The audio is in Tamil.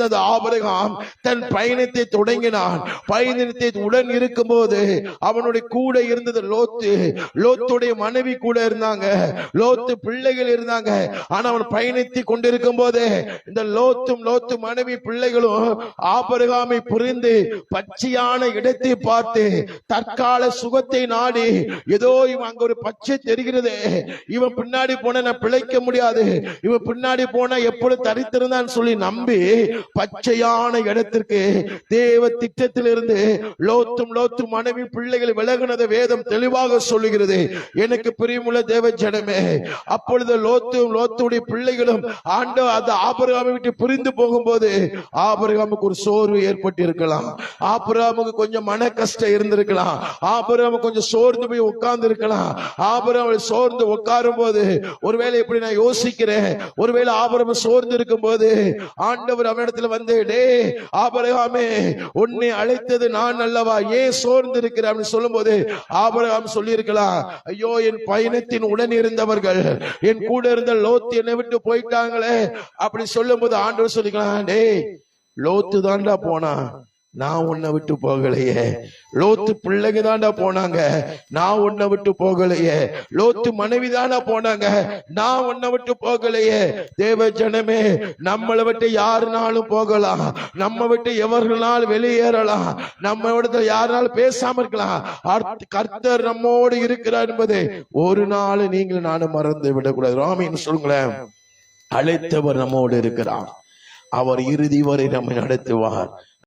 சொன்னது, ஆபிரகாம் தன் பயணத்தை தொடங்கினான். பயணத்தை உடன் இருக்கும் போது அவனுடைய கூட இருந்தது லோத்து. லோத்துடைய மனைவி கூட இருந்தாங்க, லோத்து பிள்ளைகள் இருந்தாங்க. ஆனா அவன் பயணித்து கொண்டிருக்கும் போது இந்த லோத்து மனைவி பிள்ளைகளும் ஆபிரகாமை புரிந்து பச்சையான இடத்தை பார்த்து தற்கால சுகத்தை நாடி, ஏதோ இவன் அங்க ஒரு பச்சை தெரிகிறது, இவன் பின்னாடி போன நான் பிழைக்க முடியாது, இவன் பின்னாடி போன எப்பொழுது தரித்திருந்தான் சொல்லி நம்பி பச்சையான இடத்திற்கு தேவ திட்டத்திலிருந்து லோத்து மனைவி பிள்ளைகள் விலகினதை வேதம் தெளிவாக சொல்லுகிறது. எனக்கு பிரியமுள்ள தேவ ஜனமே, அப்பொழுது லோத்துடைய பிள்ளைகளும் அந்த ஆபிரகாமை விட்டு பிரிந்து போகும்போது ஆபிரகாமுக்கு ஒரு சோர்வு ஏற்பட்டு இருக்கலாம், ஆபிரகாமுக்கு கொஞ்சம் மன கஷ்டம் இருந்திருக்கலாம், ஆபிரகாம் கொஞ்சம் சோர்ந்து போய் உட்கார்ந்து இருக்கலாம். ஆபிரகாம் சோர்ந்து உட்காரும் போது ஒருவேளை எப்படி நான் யோசிக்கிறேன், ஒருவேளை ஆபிரகாம் சோர்ந்து இருக்கும் போது ஆண்டவர் அவனிடத்துல வந்து, டே ஆபிரகாமே, உன்னை அழைத்தது நான் அல்லவா, ஏன் சோர்ந்து இருக்கிற அப்படின்னு சொல்லும் போது ஆபிரகாம் சொல்லி இருக்கலாம், ஐயோ என் பயணத்தின் உடன் இருந்தவர்கள், என் கூட இருந்த லோத்து என்னை விட்டு போயிட்டாங்களே அப்படி சொல்லும் போது ஆண்டவர் சொல்லிக்கலாம், டே லோத்து தாண்டா போனா, நான் உன்னை விட்டு போகலையே. லோத்து பிள்ளைங்க தாண்டா போனாங்க, நான் உன்னை விட்டு போகலையே. லோத்து மனைவி தாண்டா போனாங்க, நான் உன்னை விட்டு போகலையே. தேவ ஜனமே, நம்மளை விட்டு யாருனாலும் போகலாம், நம்ம விட்டு எவர்களால் வெளியேறலாம், நம்ம இடத்துல யாருனாலும் பேசாம இருக்கலாம். கர்த்தர் நம்மோடு இருக்கிறார் என்பதை ஒரு நாள் நீங்கள் நானும் மறந்து விடக்கூடாது. ராமின்னு சொல்லுங்களேன், அழைத்தவர் நம்மோடு இருக்கிறார், அவர் இறுதி வரை நம்மை நடத்துவார்.